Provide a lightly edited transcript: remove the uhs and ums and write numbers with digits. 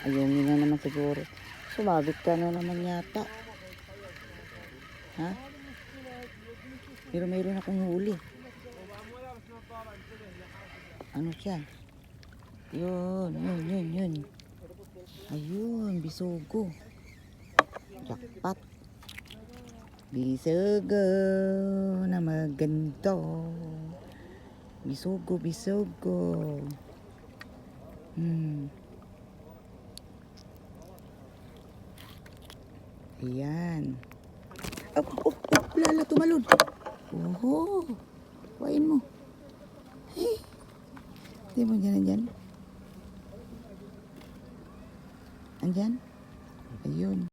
Ayungin na naman siguro. Sumabit ka na naman yata. Ha? Pero mayroon akong huli. Ano siya? Yun. Ayun, bisugo. Jackpot. Bisugo na maganda. Bisugo. Ayan. Lala, tumalon. Oho. Kuhain mo. Hey. Di mo dyan. Andyan? Ayun.